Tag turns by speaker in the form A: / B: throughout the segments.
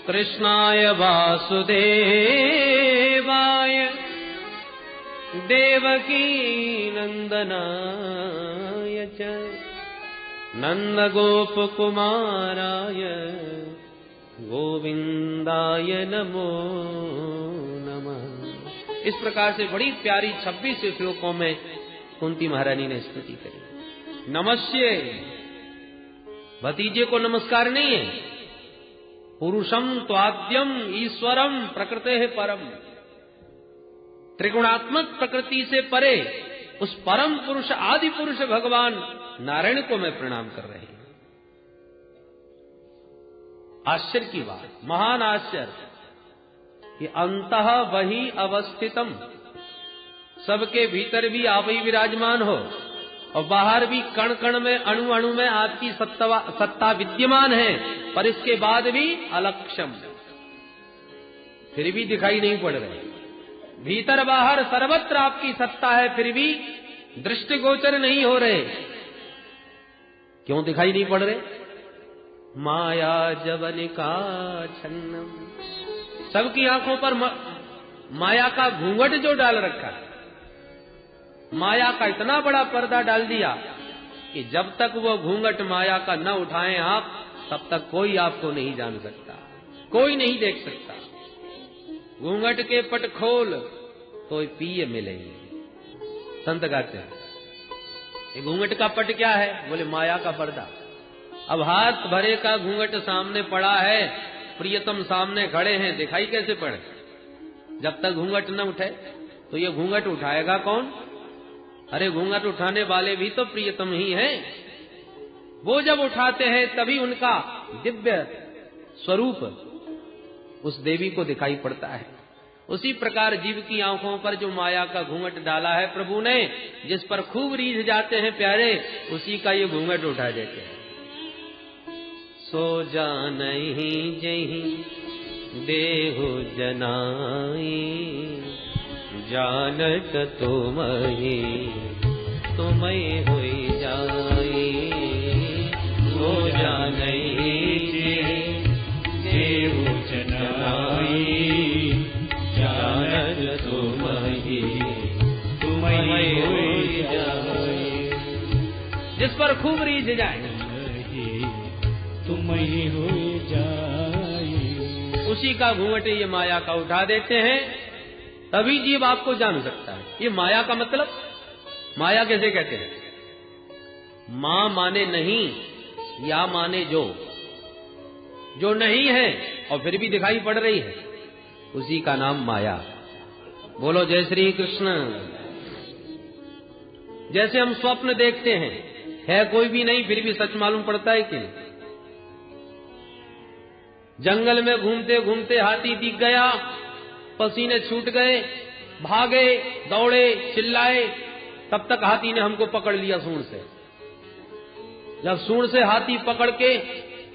A: कृष्णाय वासुदेवाय देवकी नंदनाय च नंदगोपकुमाराय गोविंदाय नमो नमः। इस प्रकार से बड़ी प्यारी 26 श्लोकों में कुंती महारानी ने स्तुति करी। नमस्ये, भतीजे को नमस्कार नहीं है। पुरुषम त्वाद्यम ईश्वरम प्रकृते परम, त्रिगुणात्मक प्रकृति से परे उस परम पुरुष आदि पुरुष भगवान नारायण को मैं प्रणाम कर रही हूं। आश्चर्य की बात, महान आश्चर्य कि अंतः वही अवस्थितम, सबके भीतर भी आप ही विराजमान हो और बाहर भी कण कण में अणु अणु में आपकी सत्ता विद्यमान है, पर इसके बाद भी अलक्षम, फिर भी दिखाई नहीं पड़ रहे। भीतर बाहर सर्वत्र आपकी सत्ता है, फिर भी दृष्टिगोचर नहीं हो रहे। क्यों दिखाई नहीं पड़ रहे? माया जवनिका छन्नम, सबकी आंखों पर माया का घूंघट जो डाल रखा है, माया का इतना बड़ा पर्दा डाल दिया कि जब तक वो घूंघट माया का न उठाएं आप, तब तक कोई आपको नहीं जान सकता, कोई नहीं देख सकता। घूंघट के पट खोल तो पिए मिलेंगे। संत गाते हैं। ये घूंघट का पट क्या है? बोले माया का पर्दा। अब हाथ भरे का घूंघट सामने पड़ा है, प्रियतम सामने खड़े हैं, दिखाई कैसे पड़े? जब तक घूंघट न उठे तो ये घूंघट उठाएगा कौन? अरे घूंघट उठाने वाले भी तो प्रियतम ही हैं। वो जब उठाते हैं तभी उनका दिव्य स्वरूप उस देवी को दिखाई पड़ता है। उसी प्रकार जीव की आंखों पर जो माया का घूंघट डाला है प्रभु ने, जिस पर खूब रीझ जाते हैं प्यारे, उसी का ये घूंघट उठा देते हैं। सो जानहि जहि देहु जनाई, जानत तुमहि तुमहि होई जाई। सो जानहि जहि देहु जनाई, जानत तुमहि तुमहि होई जाई। जिस पर खूब रीझ जाए तुमहि होई जाई, उसी का घूंघट ये माया का उठा देते हैं, तभी जीव आपको जान सकता है। ये माया का मतलब, माया कैसे कहते हैं? मां माने नहीं, या माने जो नहीं है और फिर भी दिखाई पड़ रही है, उसी का नाम माया। बोलो जय श्री कृष्ण। जैसे हम स्वप्न देखते हैं, है कोई भी नहीं, फिर भी सच मालूम पड़ता है कि नहीं? जंगल में घूमते घूमते हाथी दिख गया, पसीने छूट गए, भागे, दौड़े, चिल्लाए, तब तक हाथी ने हमको पकड़ लिया सूंड से। जब सूंड से हाथी पकड़ के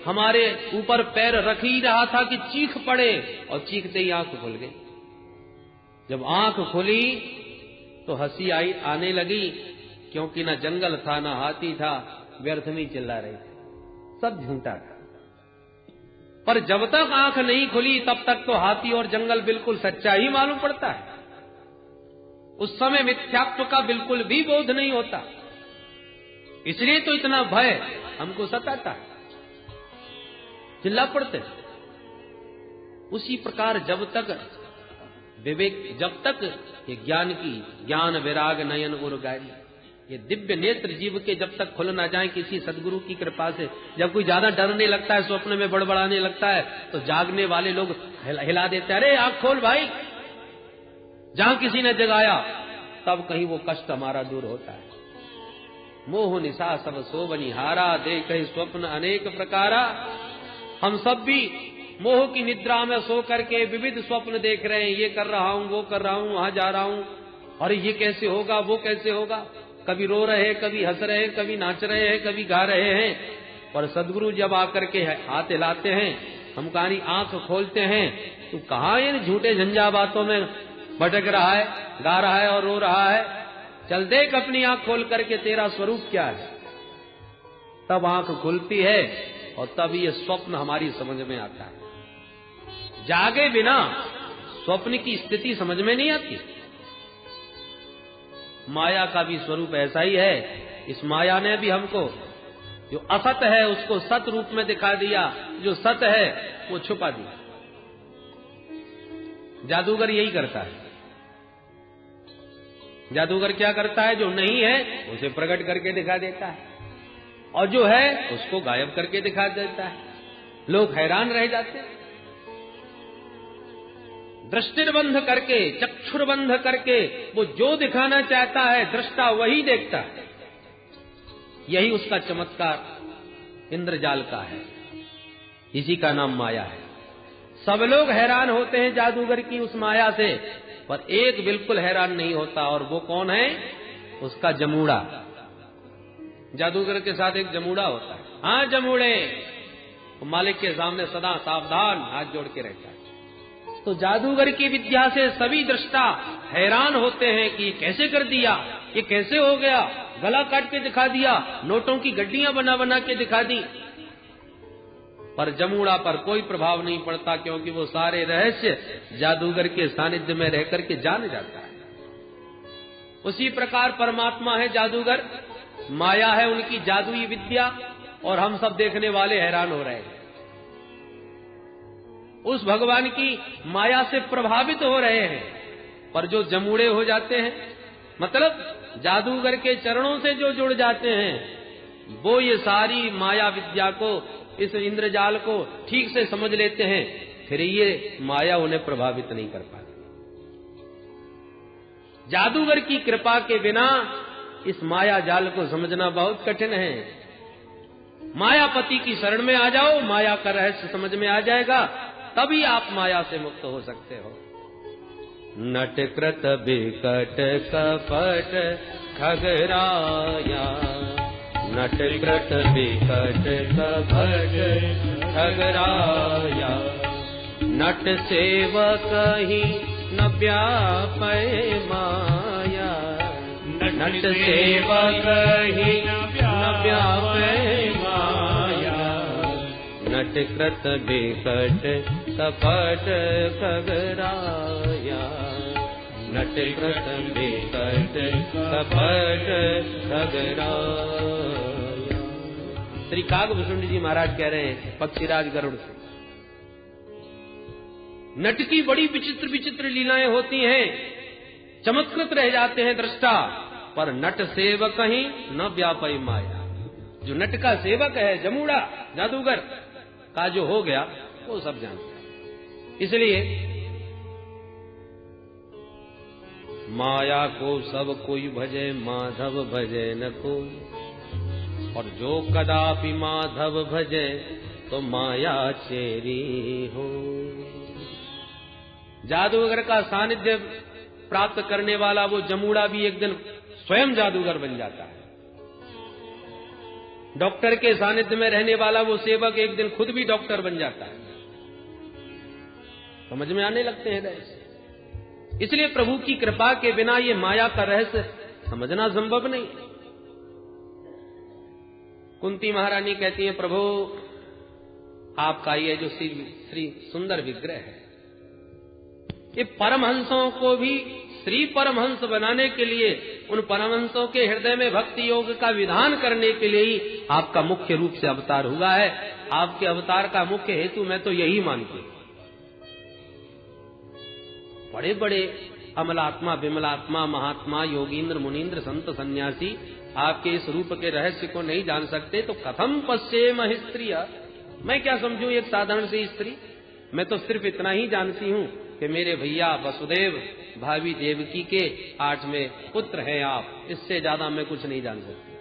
A: हमारे ऊपर पैर रख ही रहा था कि चीख पड़े, और चीखते ही आंख खुल गई। जब आंख खुली तो हंसी आने लगी, क्योंकि ना जंगल था ना हाथी था, व्यर्थ में चिल्ला रहे थे, सब झूठा था। पर जब तक आंख नहीं खुली तब तक तो हाथी और जंगल बिल्कुल सच्चा ही मालूम पड़ता है। उस समय मिथ्यात्व का बिल्कुल भी बोध नहीं होता, इसलिए तो इतना भय हमको सताता है, चिल्ला पड़ते। उसी प्रकार जब तक विवेक, जब तक ये ज्ञान विराग नयन उर गारी, ये दिव्य नेत्र जीव के जब तक खुल ना जाए किसी सदगुरु की कृपा से, जब कोई ज्यादा डरने लगता है, स्वप्न में बड़बड़ाने लगता है, तो जागने वाले लोग हिला देते हैं, अरे आंख खोल भाई। जहां किसी ने जगाया तब कहीं वो कष्ट हमारा दूर होता है। मोह निशा सब सो बनिहारा, देखे स्वप्न अनेक प्रकारा। हम सब भी मोह की निद्रा में सो करके विविध स्वप्न देख रहे हैं, ये कर रहा हूं, वो कर रहा हूं, वहां जा रहा हूं, और ये कैसे होगा, वो कैसे होगा। कभी रो रहे हैं, कभी हंस रहे हैं, कभी नाच रहे हैं, कभी गा रहे हैं। और सदगुरु जब आकर के हाथ हिलाते हैं, हम कहानी आंख खोलते हैं, तो कहां इन झूठे झंझा बातों में भटक रहा है, गा रहा है और रो रहा है। चल देख अपनी आंख खोल करके तेरा स्वरूप क्या है। तब आंख खुलती है और तब ये स्वप्न हमारी समझ में आता है। जागे बिना स्वप्न की स्थिति समझ में नहीं आती। माया का भी स्वरूप ऐसा ही है। इस माया ने भी हमको जो असत है उसको सत रूप में दिखा दिया, जो सत है वो छुपा दिया। जादूगर यही करता है। जादूगर क्या करता है? जो नहीं है उसे प्रकट करके दिखा देता है, और जो है उसको गायब करके दिखा देता है। लोग हैरान रह जाते हैं। दृष्टिर्बंध करके, चक्षुर्बंध करके वो जो दिखाना चाहता है दृष्टा वही देखता है। यही उसका चमत्कार इंद्रजाल का है। इसी का नाम माया है। सब लोग हैरान होते हैं जादूगर की उस माया से, पर एक बिल्कुल हैरान नहीं होता, और वो कौन है? उसका जमूड़ा। जादूगर के साथ एक जमूड़ा होता है। हाँ जमूड़े, मालिक के सामने सदा सावधान हाथ जोड़ के रहता है। तो जादूगर की विद्या से सभी दृष्टा हैरान होते हैं कि कैसे कर दिया, ये कैसे हो गया, गला काट के दिखा दिया, नोटों की गड्डियां बना बना के दिखा दी। पर जमूड़ा पर कोई प्रभाव नहीं पड़ता, क्योंकि वो सारे रहस्य जादूगर के सानिध्य में रहकर के जान जाता है। उसी प्रकार परमात्मा है जादूगर, माया है उनकी जादुई विद्या, और हम सब देखने वाले हैरान हो रहे हैं। उस भगवान की माया से प्रभावित हो रहे हैं, पर जो जमूड़े हो जाते हैं, मतलब जादूगर के चरणों से जो जुड़ जाते हैं, वो ये सारी माया विद्या को, इस इंद्रजाल को ठीक से समझ लेते हैं। फिर ये माया उन्हें प्रभावित नहीं कर पाती। जादूगर की कृपा के बिना इस माया जाल को समझना बहुत कठिन है। मायापति की शरण में आ जाओ, माया का रहस्य समझ में आ जाएगा, तभी आप माया से मुक्त हो सकते हो। नटकृत बिकट कपट खगराया, नटकृत बिकट कपट खगराया, नट सेवक ही न व्यापै माया, नट सेवक ही न व्यापै माया, नटकृत बिकट कपट खगराया, नटकृत बिकट कपट खगराया। श्री कागभूषुंड जी महाराज कह रहे हैं पक्षीराज गरुड़ से, नट की बड़ी विचित्र विचित्र लीलाएं होती हैं, चमत्कृत रह जाते हैं दृष्टा, पर नट सेवक ही न व्यापै माया। जो नट का सेवक है, जमूड़ा जादूगर का जो हो गया, वो सब जानते हैं। इसलिए माया को सब कोई भजे, माधव भजे न कोई, और जो कदापि माधव भजे तो माया चेरी हो। जादूगर का सानिध्य प्राप्त करने वाला वो जमूड़ा भी एक दिन स्वयं जादूगर बन जाता है। डॉक्टर के सानिध्य में रहने वाला वो सेवक एक दिन खुद भी डॉक्टर बन जाता है। समझ में आने लगते हैं रहस्य। इसलिए प्रभु की कृपा के बिना ये माया का रहस्य समझना संभव नहीं। कुंती महारानी कहती है, प्रभु आपका ये जो श्री सुंदर विग्रह है, ये परमहंसों को भी श्री परमहंस बनाने के लिए, उन परमहंसों के हृदय में भक्ति योग का विधान करने के लिए ही आपका मुख्य रूप से अवतार हुआ है। आपके अवतार का मुख्य हेतु मैं तो यही मानती हूं। बड़े बड़े अमलात्मा, विमलात्मा, महात्मा, योगींद्र, मुनींद्र, संत, सन्यासी आपके इस रूप के रहस्य को नहीं जान सकते, तो कथम पश्येम स्त्रिय, मैं क्या समझूं एक साधारण सी स्त्री। मैं तो सिर्फ इतना ही जानती हूं कि मेरे भैया वसुदेव, भाभी देवकी के 8वें पुत्र हैं आप, इससे ज्यादा मैं कुछ नहीं जान सकती।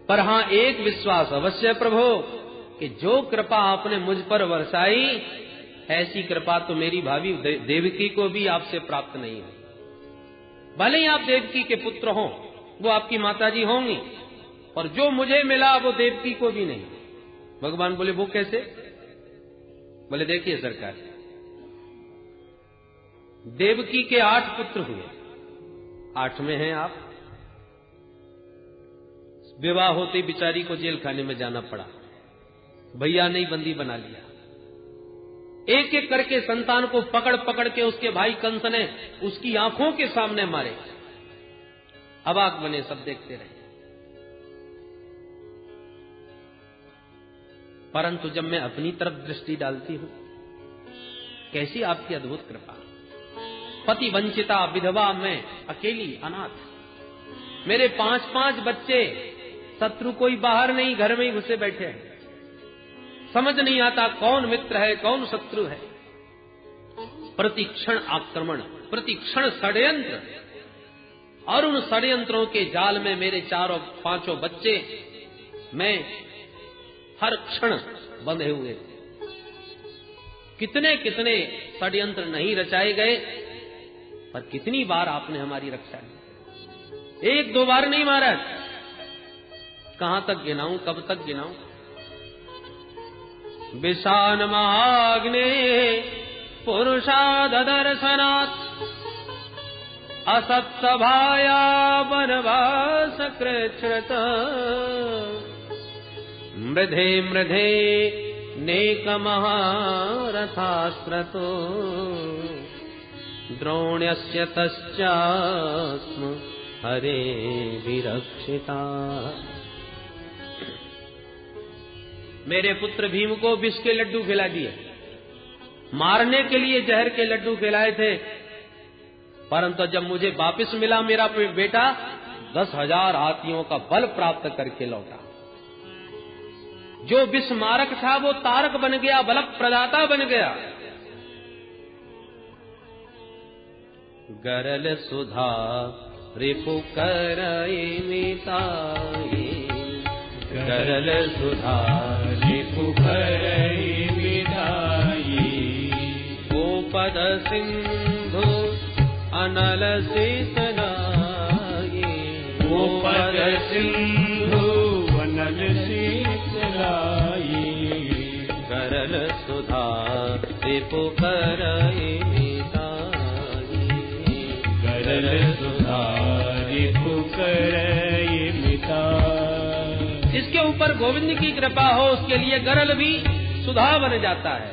A: पर हां एक विश्वास अवश्य प्रभु, कि जो कृपा आपने मुझ पर वर्षाई, ऐसी कृपा तो मेरी भाभी देवकी को भी आपसे प्राप्त नहीं है। भले ही आप देवकी के पुत्र हों, वो आपकी माताजी होंगी, और जो मुझे मिला वो देवकी को भी नहीं। भगवान बोले वो कैसे? बोले देखिए सरकार, देवकी के 8 पुत्र हुए, 8वें हैं आप। विवाह होते बिचारी को जेल खाने में जाना पड़ा, भैया ने बंदी बना लिया। एक एक करके संतान को पकड़ पकड़ के उसके भाई कंस ने उसकी आंखों के सामने मारे। अवाक बने, सब देखते रहे। परंतु जब मैं अपनी तरफ दृष्टि डालती हूं, कैसी आपकी अद्भुत कृपा। पति वंचिता विधवा, मैं अकेली अनाथ, मेरे 5-5 बच्चे, शत्रु कोई बाहर नहीं, घर में ही घुसे बैठे हैं। समझ नहीं आता कौन मित्र है कौन शत्रु है। प्रतिक्षण आक्रमण, प्रतिक्षण षड्यंत्र, और उन षड्यंत्रों के जाल में मेरे 4-5 बच्चे, मैं हर क्षण बंधे हुए थे। कितने कितने षड्यंत्र नहीं रचाए गए, पर कितनी बार आपने हमारी रक्षा की। 1-2 बार नहीं मारा। कहां तक गिनाऊं, कब तक गिनाऊं। विषान महाग्ने पुरुषादर्शनात् असत्सभाया वनवास कृच्छ्रत मृधे मृधे नेक महारथास्त्रतो द्रोण्यस्य तश्चास्म हरे विरक्षिता। मेरे पुत्र भीम को विष के लड्डू खिला दिए, मारने के लिए जहर के लड्डू खिलाए थे, परंतु जब मुझे वापस मिला मेरा बेटा 10,000 हाथियों का बल प्राप्त करके लौटा। जो विष मारक था वो तारक बन गया, बल प्रदाता बन गया। गरल सुधा रिपु करई मिताई, गरल सुधा रिपु करई मिताई, गोपद सिंधु अनल शीतलाई, गोपद सिंधु अनल शीतलाई, गरल सुधा रिपु करई मिताई, गरल सुधा रिपु करई मिताई। इसके ऊपर गोविंद की कृपा हो, उसके लिए गरल भी सुधा बन जाता है,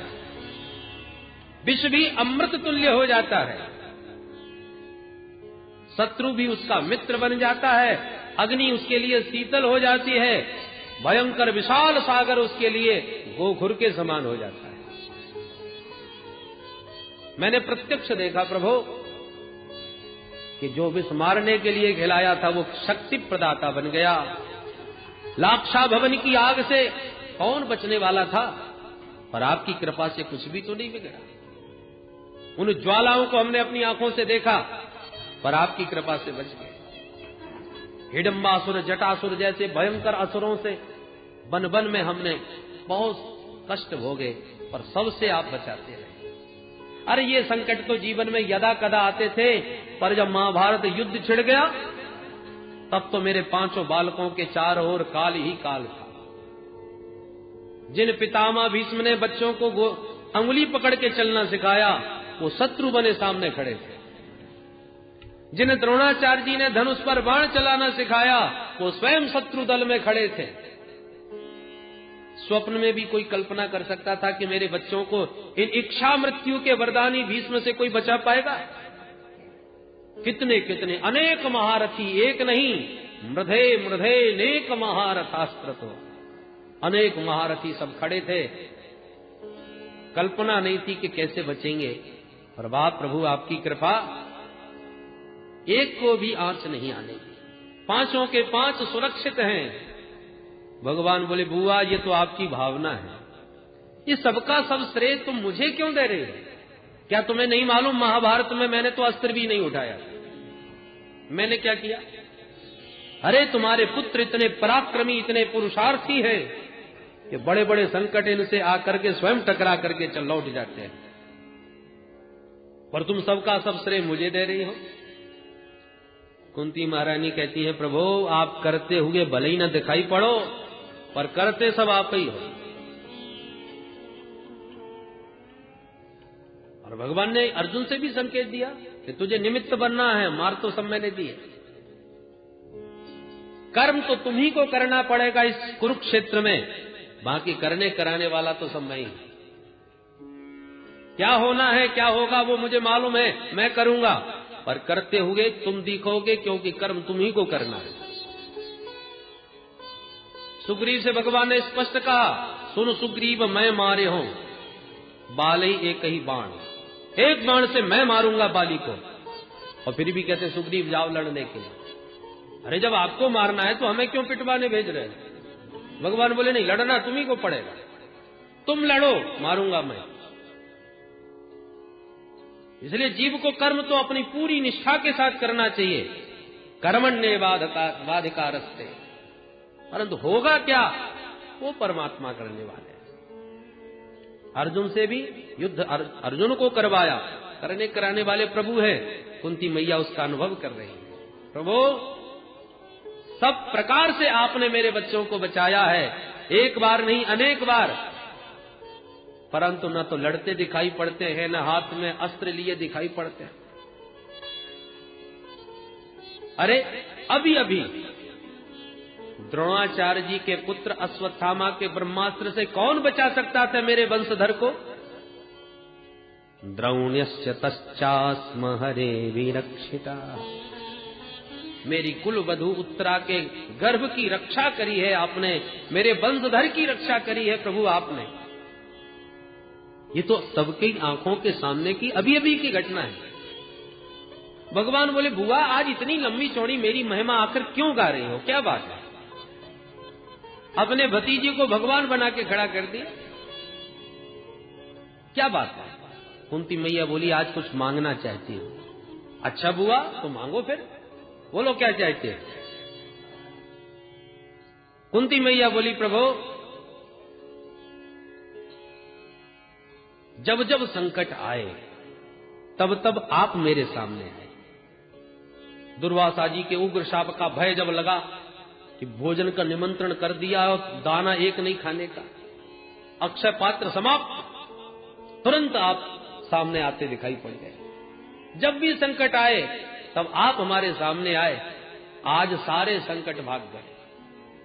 A: विष भी अमृत तुल्य हो जाता है, शत्रु भी उसका मित्र बन जाता है, अग्नि उसके लिए शीतल हो जाती है, भयंकर विशाल सागर उसके लिए गोखुर के समान हो जाता है। मैंने प्रत्यक्ष देखा प्रभु कि जो विष मारने के लिए खिलाया था वो शक्ति प्रदाता बन गया। लाक्षा भवन की आग से कौन बचने वाला था, पर आपकी कृपा से कुछ भी तो नहीं बिगड़ा। उन ज्वालाओं को हमने अपनी आंखों से देखा, पर आपकी कृपा से बच गए। हिडम्बासुर, जटासुर जैसे भयंकर असुरों से वन वन में हमने बहुत कष्ट भोगे, पर सबसे आप बचाते रहे। अरे ये संकट तो जीवन में यदा कदा आते थे, पर जब महाभारत युद्ध छिड़ गया तब तो मेरे 5 बालकों के चारों ओर काल ही काल था। जिन पितामह भीष्म ने बच्चों को अंगुली पकड़ के चलना सिखाया, वो शत्रु बने सामने खड़े थे। जिन द्रोणाचार्य जी ने धनुष पर बाण चलाना सिखाया, वो स्वयं शत्रु दल में खड़े थे। स्वप्न में भी कोई कल्पना कर सकता था कि मेरे बच्चों को इन इच्छा मृत्यु के वरदानी भीष्म से कोई बचा पाएगा? कितने कितने अनेक महारथी, एक नहीं, मृधे मृधे नेक महारथास्त्र, तो अनेक महारथी सब खड़े थे। कल्पना नहीं थी कि कैसे बचेंगे, पर वाह प्रभु आपकी कृपा, एक को भी आंच नहीं आने दी। 5 के 5 सुरक्षित हैं। भगवान बोले बुआ ये तो आपकी भावना है, ये सबका सब श्रेय तुम मुझे क्यों दे रहे हो? क्या तुम्हें नहीं मालूम महाभारत में मैंने तो अस्त्र भी नहीं उठाया, मैंने क्या किया? अरे तुम्हारे पुत्र इतने पराक्रमी, इतने पुरुषार्थी हैं कि बड़े बड़े संकट इनसे आकर के स्वयं टकरा करके चल लौट जाते हैं, पर तुम सबका सब श्रेय मुझे दे रही हो। कुंती महारानी कहती है प्रभु आप करते हुए भले ही न दिखाई पड़ो, पर करते सब आप ही हो। और भगवान ने अर्जुन से भी संकेत दिया कि तुझे निमित्त बनना है, मार तो सब मैंने दिए, कर्म तो तुम्ही को करना पड़ेगा इस कुरुक्षेत्र में, बाकी करने कराने वाला तो सब मैं ही। क्या होना है, क्या होगा वो मुझे मालूम है, मैं करूंगा, पर करते हुए तुम दिखोगे, क्योंकि कर्म तुम ही को करना है। सुग्रीव से भगवान ने स्पष्ट कहा, सुन सुग्रीव मैं मारे हूं बाली एक ही बाण, एक बाण से मैं मारूंगा बाली को। और फिर भी कहते सुग्रीव जाओ लड़ने के लिए। अरे जब आपको मारना है तो हमें क्यों पिटवाने भेज रहे हैं? भगवान बोले नहीं, लड़ना तुम्ही को पड़ेगा, तुम लड़ो, मारूंगा मैं। इसलिए जीव को कर्म तो अपनी पूरी निष्ठा के साथ करना चाहिए, कर्मण्ये वाधिकारस्ते, परंतु होगा क्या वो परमात्मा करने वाले। अर्जुन से भी युद्ध अर्जुन को करवाया, करने कराने वाले प्रभु हैं। कुंती मैया उसका अनुभव कर रही है। प्रभु सब प्रकार से आपने मेरे बच्चों को बचाया है, एक बार नहीं अनेक बार, परंतु न तो लड़ते दिखाई पड़ते हैं, न हाथ में अस्त्र लिए दिखाई पड़ते हैं। अरे अभी अभी द्रोणाचार्य जी के पुत्र अश्वत्थामा के ब्रह्मास्त्र से कौन बचा सकता था मेरे वंशधर को? द्रोण्यस्य तश्चास्म हरे विरक्षिता, मेरी कुल वधु उत्तरा के गर्भ की रक्षा करी है आपने, मेरे वंशधर की रक्षा करी है प्रभु आपने। ये तो सबकी आंखों के सामने की अभी अभी की घटना है। भगवान बोले बुआ आज इतनी लंबी चौड़ी मेरी महिमा आखिर क्यों गा रही हो, क्या बात है? अपने भतीजे को भगवान बना के खड़ा कर दिया, क्या बात है? कुंती मैया बोली आज कुछ मांगना चाहती हूं। अच्छा बुआ तो मांगो, फिर बोलो क्या चाहते हैं? कुंती मैया बोली प्रभु जब जब संकट आए तब तब आप मेरे सामने आए। दुर्वासा जी के उग्र शाप का भय जब लगा कि भोजन का निमंत्रण कर दिया और दाना एक नहीं खाने का, अक्षय पात्र समाप्त, तुरंत आप सामने आते दिखाई पड़ गए। जब भी संकट आए तब आप हमारे सामने आए। आज सारे संकट भाग गए,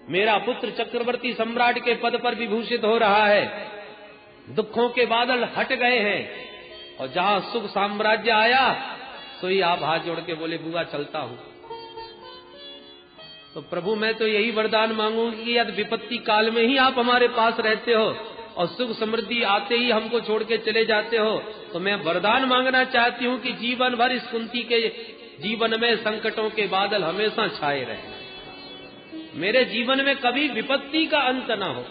A: मेरा पुत्र चक्रवर्ती सम्राट के पद पर विभूषित हो रहा है, दुखों के बादल हट गए हैं, और जहां सुख साम्राज्य आया सोई आप हाथ जोड़ के बोले बुआ चलता हूं। तो प्रभु मैं तो यही वरदान मांगूंगी कि यदि विपत्ति काल में ही आप हमारे पास रहते हो और सुख समृद्धि आते ही हमको छोड़ के चले जाते हो, तो मैं वरदान मांगना चाहती हूं कि जीवन भर इस कुंती के जीवन में संकटों के बादल हमेशा छाए रहे, मेरे जीवन में कभी विपत्ति का अंत न हो।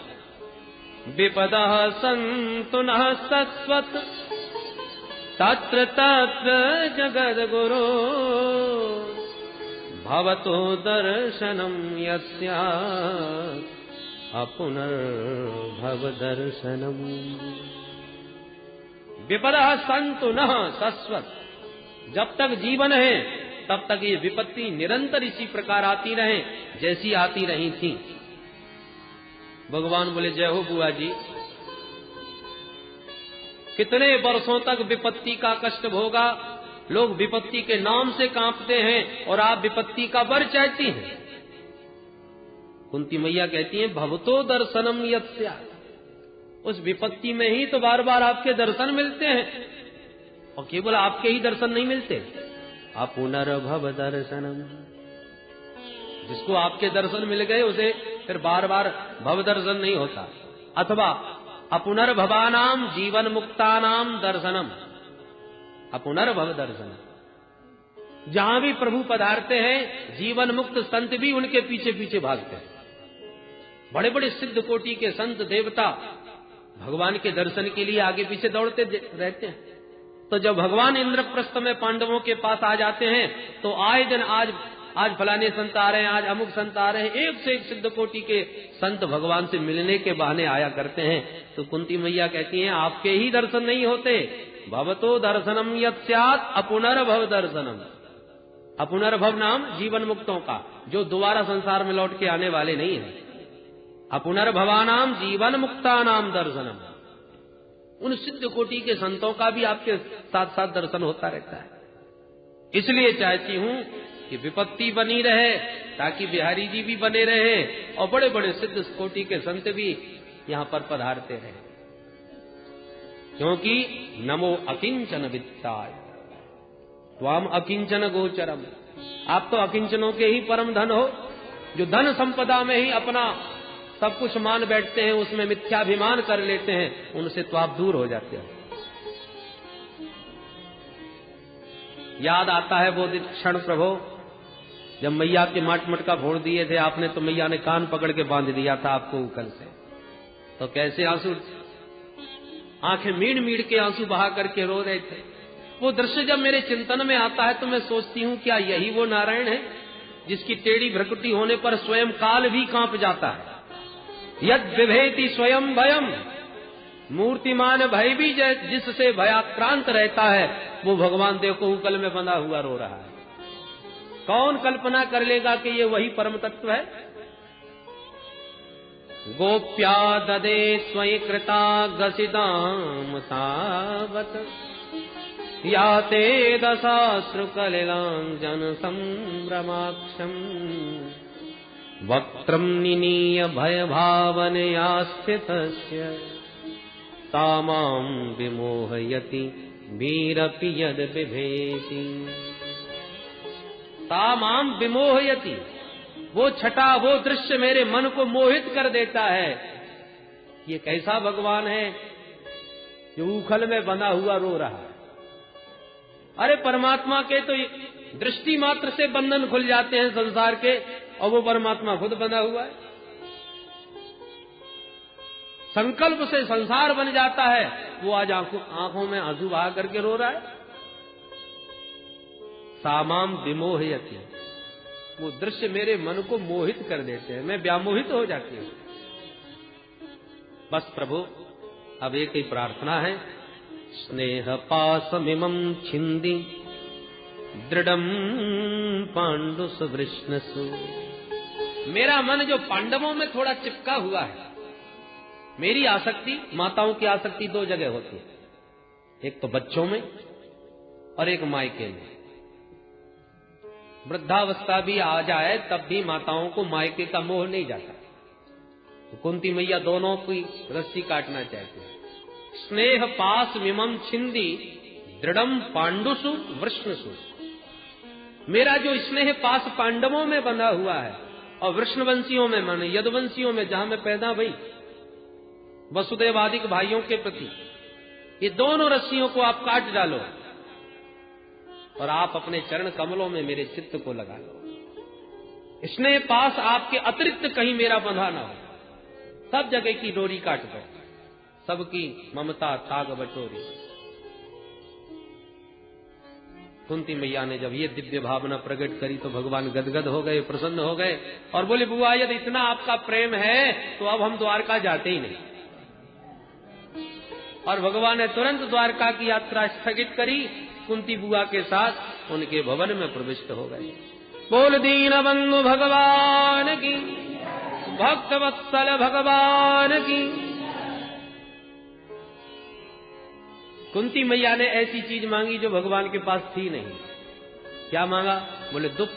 A: विपदः सन्तु नः सस्वत् तत्र तत्र जगद्गुरो भवतो दर्शनं यस्यात् अपुनर्भव दर्शनम्। विपदः सन्तु नः सस्वत्, जब तक जीवन है तब तक ये विपत्ति निरंतर इसी प्रकार आती रहे जैसी आती रही थी। भगवान बोले जय हो बुआ जी, कितने वर्षों तक विपत्ति का कष्ट भोगा, लोग विपत्ति के नाम से कांपते हैं और आप विपत्ति का वर चाहती हैं। कुंती मैया कहती हैं भवतो दर्शनम यस्या, उस विपत्ति में ही तो बार बार आपके दर्शन मिलते हैं, और केवल आपके ही दर्शन नहीं मिलते, अपुनर्भव दर्शनम, जिसको आपके दर्शन मिल गए उसे फिर बार बार भव दर्शन नहीं होता। अथवा अपुनर्भवानाम जीवन मुक्तानाम दर्शनम, अपुनर्भव दर्शनम, जहां भी प्रभु पधारते हैं जीवन मुक्त संत भी उनके पीछे पीछे भागते हैं। बड़े बड़े सिद्ध कोटि के संत देवता भगवान के दर्शन के लिए आगे पीछे दौड़ते रहते हैं। तो जब भगवान इंद्रप्रस्थ में पांडवों के पास आ जाते हैं तो आए दिन आज फलाने संत आ रहे हैं, आज अमुक संत आ रहे हैं, एक से एक सिद्ध कोटि के संत भगवान से मिलने के बहाने आया करते हैं। तो कुंती मैया कहती हैं आपके ही दर्शन नहीं होते, भवतो दर्शनम यस्यात् अपुनर्भव दर्शनम। अपुनर्भव नाम जीवन मुक्तों का, जो दोबारा संसार में लौट के आने वाले नहीं है। अपुनर्भवानाम जीवन मुक्तानाम दर्शनम, उन सिद्ध कोटि के संतों का भी आपके साथ साथ दर्शन होता रहता है। इसलिए चाहती हूं कि विपत्ति बनी रहे ताकि बिहारी जी भी बने रहे और बड़े बड़े सिद्ध कोटि के संत भी यहां पर पधारते रहे। क्योंकि नमो अकिंचन वित्ताय त्वाम अकिंचन गोचरम। आप तो अकिंचनों के ही परम धन हो, जो धन संपदा में ही अपना सब कुछ मान बैठते हैं, उसमें मिथ्याभिमान कर लेते हैं, उनसे तो आप दूर हो जाते हैं। याद आता है वो क्षण प्रभु जब मैया के माट मटका फोड़ दिए थे आपने, तो मैया ने कान पकड़ के बांध दिया था आपको उकल से, तो कैसे आंसू, आंखें मीड़ मीड़ के आंसू बहा करके रो रहे थे। वो दृश्य जब मेरे चिंतन में आता है तो मैं सोचती हूं क्या यही वो नारायण है जिसकी टेढ़ी भ्रकुटी होने पर स्वयं काल भी कांप जाता है। यद विभेति स्वयं भयम, मूर्तिमान भय भी जिससे भयाक्रांत रहता है, वो भगवान देव को उकल में बंधा हुआ रो रहा है। कौन कल्पना कर लेगा कि ये वही परम तत्व है। गोप्या ददे स्वयं कृता गसिदाम तावत याते दशाश्रुकलिलांजन संभ्रमाक्षम वक्त्रम निनीय भय भावनया स्थितस्य तामां विमोहयति वीरपि यद बिभेति। तामां विमोहयति, वो छटा, वो दृश्य मेरे मन को मोहित कर देता है। ये कैसा भगवान है जो उखल में बंधा हुआ रो रहा है। अरे परमात्मा के तो दृष्टि मात्र से बंधन खुल जाते हैं संसार के, और वो परमात्मा खुद बंधा हुआ है। संकल्प से संसार बन जाता है, वो आज आंखों में आंसू बहा करके रो रहा है। सामाम विमोहयति, वो दृश्य मेरे मन को मोहित कर देते हैं, मैं व्यामोहित हो जाती हूं। बस प्रभु अब एक ही प्रार्थना है, स्नेह पासमिमं छिंदी दृढ़म पांडु सुवृष्णसु। मेरा मन जो पांडवों में थोड़ा चिपका हुआ है, मेरी आसक्ति, माताओं की आसक्ति दो जगह होती है, एक तो बच्चों में और एक मायके में। वृद्धावस्था भी आ जाए तब भी माताओं को मायके का मोह नहीं जाता, तो कुंती मैया दोनों की रस्सी काटना चाहती है। स्नेह पास मिमम छिंदी दृढ़म पांडुसु वृष्णसु, मेरा जो स्नेह पास पांडवों में बंधा हुआ है और वृष्णवंशियों में, माने यदुवंशियों में जहां मैं पैदा हुई, वसुदेवादिक भाइयों के प्रति, ये दोनों रस्सियों को आप काट डालो और आप अपने चरण कमलों में मेरे चित्त को लगा लो। स्नेह पास आपके अतिरिक्त कहीं मेरा बंधा ना हो, सब जगह की डोरी काट दो, सबकी ममता ताग बटोरी। कुंती मैया ने जब ये दिव्य भावना प्रकट करी तो भगवान गदगद हो गए, प्रसन्न हो गए और बोले, बुआ यदि इतना आपका प्रेम है तो अब हम द्वारका जाते ही नहीं। और भगवान ने तुरंत द्वारका की यात्रा स्थगित करी, कुंती बुआ के साथ उनके भवन में प्रविष्ट हो गए। बोल दीन बंधु भगवान की, भक्त वत्सल भगवान की। कुंती मैया ने ऐसी चीज मांगी जो भगवान के पास थी नहीं। क्या मांगा? बोले दुख।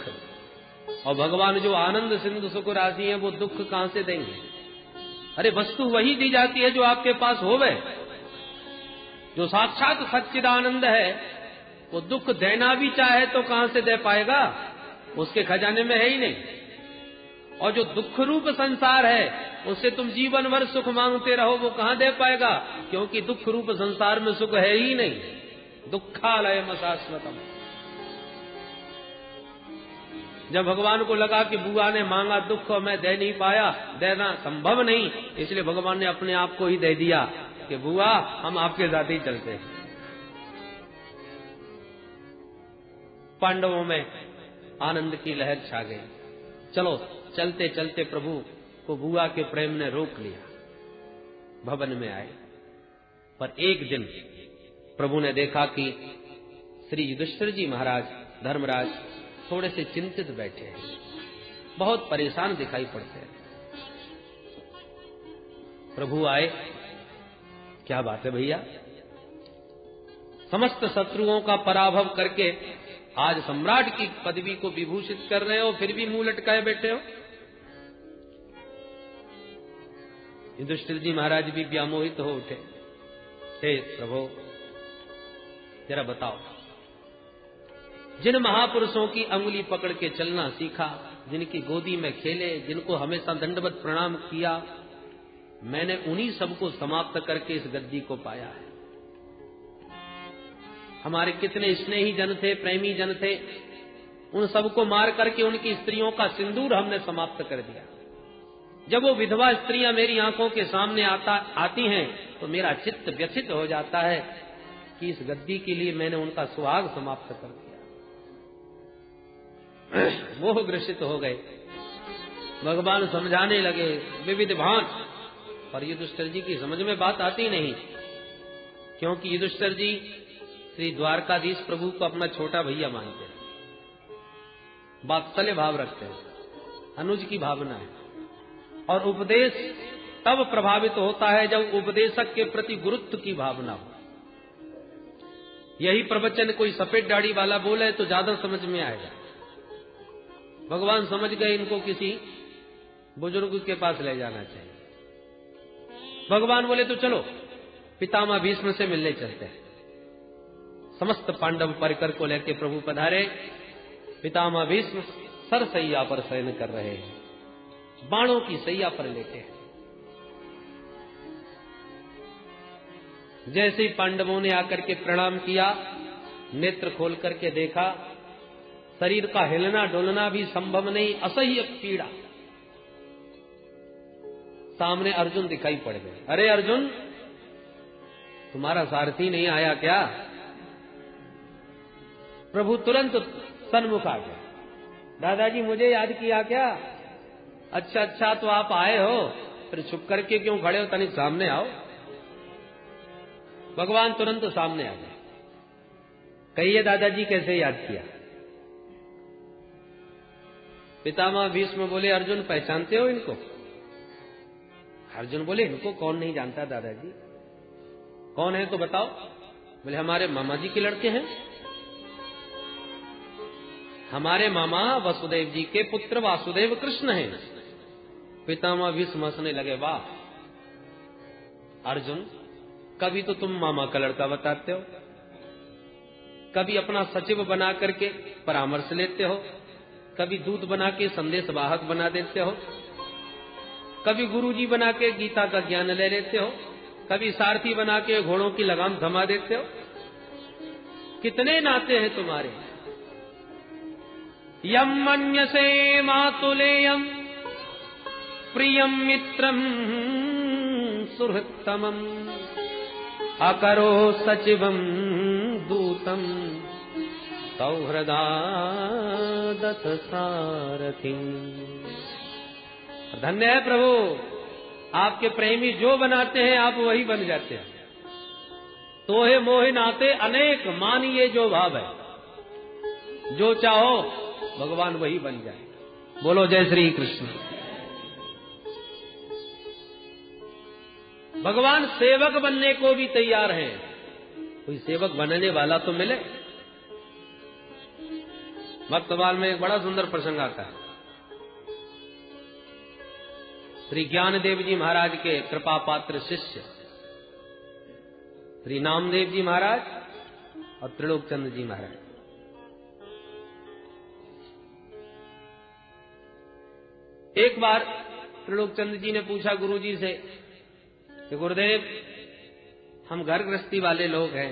A: और भगवान जो आनंद सिंधु सुख राशि है, वो दुख कहां से देंगे? अरे वस्तु वही दी जाती है जो आपके पास होवे। जो साक्षात सच्चिदानंद है वो दुख देना भी चाहे तो कहां से दे पाएगा? उसके खजाने में है ही नहीं। और जो दुख रूप संसार है उससे तुम जीवन भर सुख मांगते रहो, वो कहां दे पाएगा? क्योंकि दुख रूप संसार में सुख है ही नहीं। दुखालयम शाश्वतम। जब भगवान को लगा कि बुआ ने मांगा दुख और मैं दे नहीं पाया, देना संभव नहीं, इसलिए भगवान ने अपने आप को ही दे दिया कि बुआ हम आपके साथ ही चलते हैं। पांडवों में आनंद की लहर छा गई। चलो चलते चलते प्रभु को बुआ के प्रेम ने रोक लिया, भवन में आए। पर एक दिन प्रभु ने देखा कि श्री युधिष्ठिर जी महाराज, धर्मराज थोड़े से चिंतित बैठे हैं, बहुत परेशान दिखाई पड़ते हैं। प्रभु आए, क्या बात है भैया? समस्त शत्रुओं का पराभव करके आज सम्राट की पदवी को विभूषित कर रहे हो, फिर भी मुंह लटकाए बैठे हो। युधिष्ठिर जी महाराज भी व्यामोहित हो उठे। हे प्रभु जरा बताओ, जिन महापुरुषों की अंगुली पकड़ के चलना सीखा, जिनकी गोदी में खेले, जिनको हमेशा दंडवत प्रणाम किया, मैंने उन्हीं सबको समाप्त करके इस गद्दी को पाया है। हमारे कितने स्नेही जन थे, प्रेमी जन थे, उन सबको मार करके उनकी स्त्रियों का सिंदूर हमने समाप्त कर दिया। जब वो विधवा स्त्रियां मेरी आंखों के सामने आती हैं तो मेरा चित्त व्यथित हो जाता है कि इस गद्दी के लिए मैंने उनका सुहाग समाप्त कर दिया। वो ग्रसित हो गए, भगवान समझाने लगे विविध भांत, पर युधिष्ठिर जी की समझ में बात आती नहीं, क्योंकि युधिष्ठिर जी श्री द्वारकाधीश प्रभु को अपना छोटा भैया मानते हैं, वात्सल्य भाव रखते हैं, अनुज की भावना है। और उपदेश तब प्रभावित होता है जब उपदेशक के प्रति गुरुत्व की भावना हो। यही प्रवचन कोई सफेद दाढ़ी वाला बोले तो ज्यादा समझ में आएगा। भगवान समझ गए इनको किसी बुजुर्ग के पास ले जाना चाहिए। भगवान बोले तो चलो पितामह भीष्म से मिलने चलते हैं। समस्त पांडव परिकर को लेकर प्रभु पधारे। पितामह भीष्म सरसैया पर शयन कर रहे हैं, बाणों की सैया पर लेटे हैं। जैसे ही पांडवों ने आकर के प्रणाम किया, नेत्र खोल करके देखा, शरीर का हिलना डुलना भी संभव नहीं, असह्य पीड़ा। सामने अर्जुन दिखाई पड़ गए। अरे अर्जुन, तुम्हारा सारथी नहीं आया क्या? प्रभु तुरंत सन्मुख आ गया। दादाजी मुझे याद किया क्या? अच्छा तो आप आए हो, फिर छुप करके क्यों खड़े हो, तनिक सामने आओ। भगवान तुरंत सामने आ गए। कहिए दादाजी कैसे याद किया? पितामह भीष्म बोले अर्जुन पहचानते हो इनको? अर्जुन बोले इनको कौन नहीं जानता दादाजी। कौन है तो बताओ। बोले हमारे मामा जी के लड़के हैं, हमारे मामा वसुदेव जी के पुत्र वासुदेव कृष्ण हैं। पितामह भीष्म हंसने लगे, वाह अर्जुन, कभी तो तुम मामा का लड़का बताते हो, कभी अपना सचिव बना करके परामर्श लेते हो, कभी दूत बना के संदेश वाहक बना देते हो, कभी गुरुजी बना के गीता का ज्ञान ले लेते हो, कभी सारथी बना के घोड़ों की लगाम थमा देते हो। कितने नाते हैं तुम्हारे। यम मन्यसे मातुलेयम प्रियम मित्रम सुहृत्तमम अकरो सचिवम दूतम सौहृदादथ सारथी। धन्य है प्रभु, आपके प्रेमी जो बनाते हैं आप वही बन जाते हैं। तोहे मोहे नाते अनेक मानिए जो भाव है, जो चाहो भगवान वही बन जाए। बोलो जय श्री कृष्ण। भगवान सेवक बनने को भी तैयार हैं, कोई सेवक बनने वाला तो मिले। भक्तवाल में एक बड़ा सुंदर प्रसंग आता है। श्री ज्ञानदेव जी महाराज के कृपा पात्र शिष्य श्री नामदेव जी महाराज और त्रिलोकचंद्र जी महाराज, एक बार त्रिलोकचंद्र जी ने पूछा गुरुजी से कि गुरुदेव, हम घर गृहस्थी वाले लोग हैं,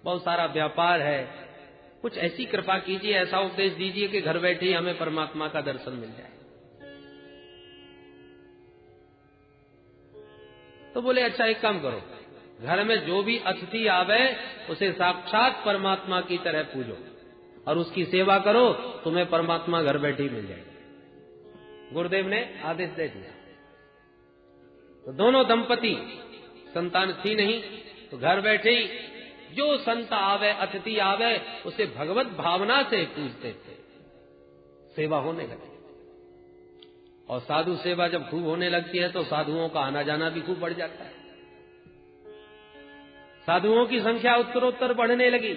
A: बहुत सारा व्यापार है, कुछ ऐसी कृपा कीजिए, ऐसा उपदेश दीजिए कि घर बैठे ही हमें परमात्मा का दर्शन मिल जाए। तो बोले अच्छा एक काम करो, घर में जो भी अतिथि आवे उसे साक्षात परमात्मा की तरह पूजो और उसकी सेवा करो, तुम्हें परमात्मा घर बैठे ही मिल जाएगा। गुरुदेव ने आदेश दे दिया। तो दोनों दंपति, संतान थी नहीं, तो घर बैठे ही जो संत आवे, अतिथि आवे, उसे भगवत भावना से पूजते थे। सेवा होने लगी और साधु सेवा जब खूब होने लगती है तो साधुओं का आना जाना भी खूब बढ़ जाता है। साधुओं की संख्या उत्तरोत्तर बढ़ने लगी,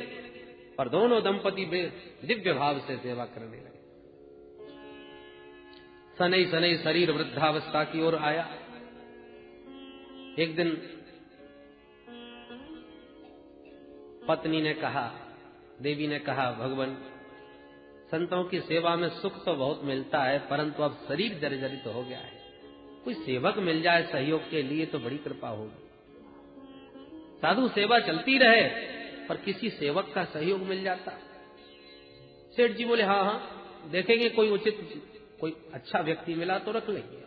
A: पर दोनों दंपति दिव्य भाव से सेवा करने लगे। सनई सनई शरीर वृद्धावस्था की ओर आया। एक दिन पत्नी ने कहा, देवी ने कहा, भगवान संतों की सेवा में सुख तो बहुत मिलता है, परंतु अब शरीर जर्जरित हो गया है, कोई सेवक मिल जाए सहयोग के लिए तो बड़ी कृपा होगी। साधु सेवा चलती रहे पर किसी सेवक का सहयोग मिल जाता। सेठ जी बोले, हाँ हाँ देखेंगे, कोई उचित कोई अच्छा व्यक्ति मिला तो रख लेंगे।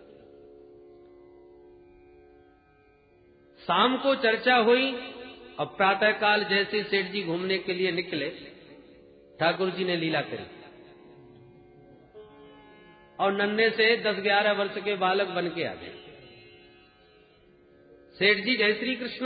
A: शाम को चर्चा हुई और प्रातःकाल जैसे सेठ जी घूमने के लिए निकले, ठाकुर जी ने लीला करी और नन्हे से 10-11 वर्ष के बालक बन के आ गए। सेठ जी जय श्री कृष्ण,